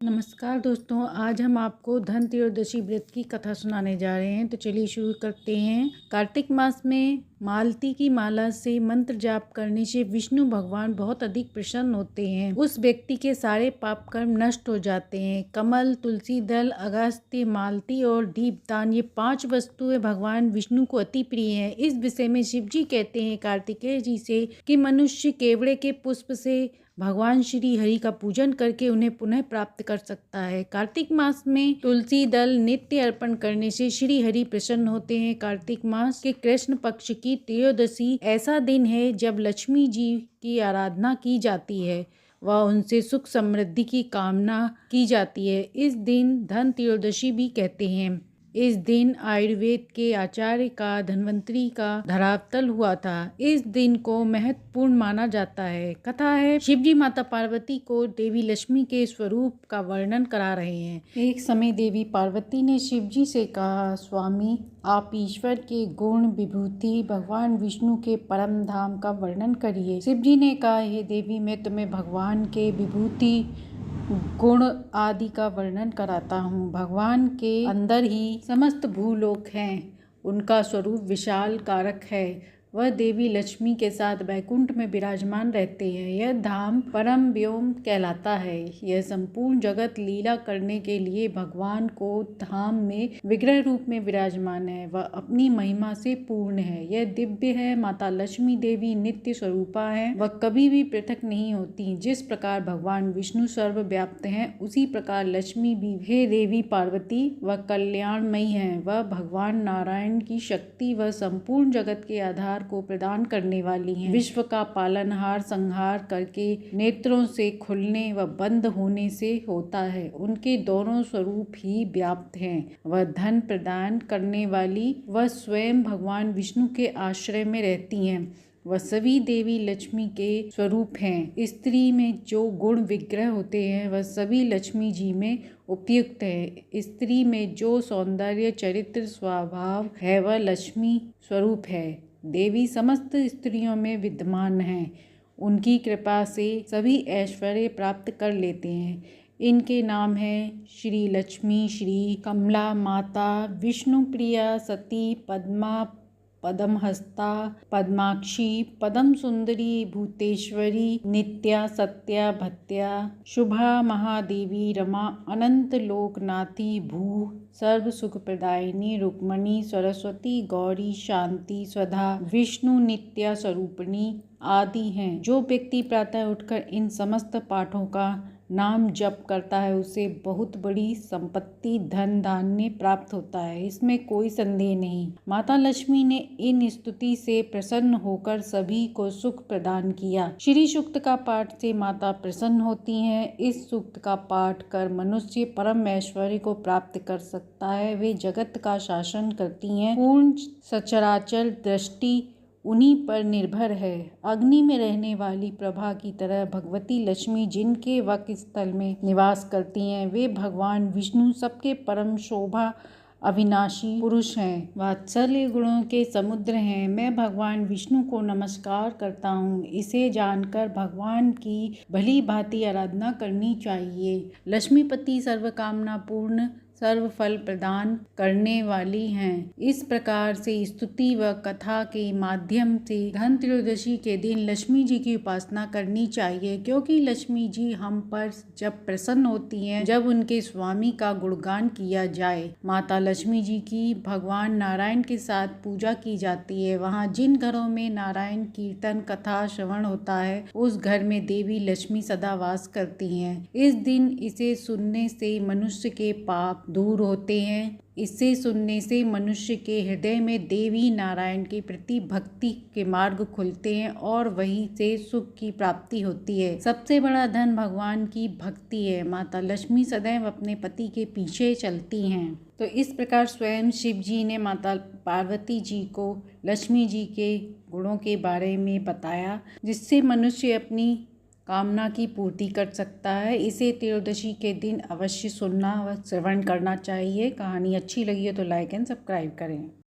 नमस्कार दोस्तों, आज हम आपको धन त्रयोदशी व्रत की कथा सुनाने जा रहे हैं। तो चलिए शुरू करते हैं। कार्तिक मास में मालती की माला से मंत्र जाप करने से विष्णु भगवान बहुत अधिक प्रसन्न होते हैं। उस व्यक्ति के सारे पाप कर्म नष्ट हो जाते हैं। कमल, तुलसी दल, अगस्त्य, मालती और दीपदान, ये 5 वस्तुएं भगवान विष्णु को अति प्रिय हैं। इस विषय में शिव जी कहते हैं कार्तिकेय जी से कि मनुष्य केवड़े के पुष्प से भगवान श्री हरि का पूजन करके उन्हें पुनः प्राप्त कर सकता है। कार्तिक मास में तुलसी दल नित्य अर्पण करने से श्री हरि प्रसन्न होते हैं। कार्तिक मास के कृष्ण पक्ष की त्रयोदशी ऐसा दिन है जब लक्ष्मी जी की आराधना की जाती है व उनसे सुख समृद्धि की कामना की जाती है। इस दिन धन त्रयोदशी भी कहते हैं। इस दिन आयुर्वेद के आचार्य का धन्वंतरी का धरावतल हुआ था। इस दिन को महत्वपूर्ण माना जाता है। कथा है, शिवजी माता पार्वती को देवी लक्ष्मी के स्वरूप का वर्णन करा रहे हैं। एक समय देवी पार्वती ने शिवजी से कहा, स्वामी आप ईश्वर के गुण विभूति भगवान विष्णु के परम धाम का वर्णन करिए। शिवजी ने कहा, हे देवी मैं तुम्हें भगवान के विभूति गुण आदि का वर्णन कराता हूँ। भगवान के अंदर ही समस्त भूलोक हैं। उनका स्वरूप विशाल कारक है। वह देवी लक्ष्मी के साथ वैकुंठ में विराजमान रहते हैं। यह धाम परम व्योम कहलाता है। यह संपूर्ण जगत लीला करने के लिए भगवान को धाम में विग्रह रूप में विराजमान है। वह अपनी महिमा से पूर्ण है। यह दिव्य है। माता लक्ष्मी देवी नित्य स्वरूपा है। वह कभी भी पृथक नहीं होती। जिस प्रकार भगवान विष्णु सर्वव्याप्त हैं, उसी प्रकार लक्ष्मी भी हे देवी पार्वती वह कल्याणमयी है। वह भगवान नारायण की शक्ति व संपूर्ण जगत के आधार को प्रदान करने वाली हैं। विश्व का पालनहार संहार करके नेत्रों से खुलने व बंद होने से होता है। उनके दोनों स्वरूप ही व्याप्त हैं। वह धन प्रदान करने वाली वह स्वयं भगवान विष्णु के आश्रय में रहती हैं। वह सभी देवी लक्ष्मी के स्वरूप हैं। स्त्री में जो गुण विग्रह होते हैं वह सभी लक्ष्मी जी में उपयुक्त है। स्त्री में जो सौंदर्य चरित्र स्वभाव है वह लक्ष्मी स्वरूप है। देवी समस्त स्त्रियों में विद्यमान हैं। उनकी कृपा से सभी ऐश्वर्य प्राप्त कर लेते हैं। इनके नाम हैं श्री लक्ष्मी, श्री कमला माता, विष्णु प्रिया, सती, पद्मा, पद्महस्ता, पद्माक्षी, पद्म सुंदरी, भूतेश्वरी, नित्या, सत्या, भत्या, शुभा, महादेवी, रमा, अनंत लोकनाथी, भू, सर्व सुख प्रदायिनी, रुक्मणी, सरस्वती, गौरी, शांति, स्वधा, विष्णु, नित्या स्वरूपिणी आदि हैं। जो व्यक्ति प्रातः उठकर इन समस्त पाठों का नाम जप करता है उसे बहुत बड़ी संपत्ति धन धान्य प्राप्त होता है। इसमें कोई संदेह नहीं। माता लक्ष्मी ने इन स्तुति से प्रसन्न होकर सभी को सुख प्रदान किया। श्री सूक्त का पाठ से माता प्रसन्न होती हैं। इस सूक्त का पाठ कर मनुष्य परम ऐश्वर्य को प्राप्त कर सकता है। वे जगत का शासन करती हैं। पूर्ण सचराचर दृष्टि उन्हीं पर निर्भर है। अग्नि में रहने वाली प्रभा की तरह भगवती लक्ष्मी जिनके वक स्थल में निवास करती हैं वे भगवान विष्णु सबके परम शोभा अविनाशी पुरुष हैं। वात्सल्य गुणों के समुद्र हैं। मैं भगवान विष्णु को नमस्कार करता हूँ। इसे जानकर भगवान की भली भांति आराधना करनी चाहिए। लक्ष्मीपति सर्वकामना पूर्ण सर्व फल प्रदान करने वाली हैं। इस प्रकार से स्तुति व कथा के माध्यम से धन त्रयोदशी के दिन लक्ष्मी जी की उपासना करनी चाहिए, क्योंकि लक्ष्मी जी हम पर जब प्रसन्न होती हैं जब उनके स्वामी का गुणगान किया जाए। माता लक्ष्मी जी की भगवान नारायण के साथ पूजा की जाती है। वहाँ जिन घरों में नारायण कीर्तन कथा श्रवण होता है उस घर में देवी लक्ष्मी सदा वास करती हैं। इस दिन इसे सुनने से मनुष्य के पाप दूर होते हैं। इसे सुनने से मनुष्य के हृदय में देवी नारायण के प्रति भक्ति के मार्ग खुलते हैं और वहीं से सुख की प्राप्ति होती है। सबसे बड़ा धन भगवान की भक्ति है। माता लक्ष्मी सदैव अपने पति के पीछे चलती हैं। तो इस प्रकार स्वयं शिव जी ने माता पार्वती जी को लक्ष्मी जी के गुणों के बारे में बताया, जिससे मनुष्य अपनी कामना की पूर्ति कर सकता है। इसे त्रयोदशी के दिन अवश्य सुनना व श्रवण करना चाहिए। कहानी अच्छी लगी है तो लाइक एंड सब्सक्राइब करें।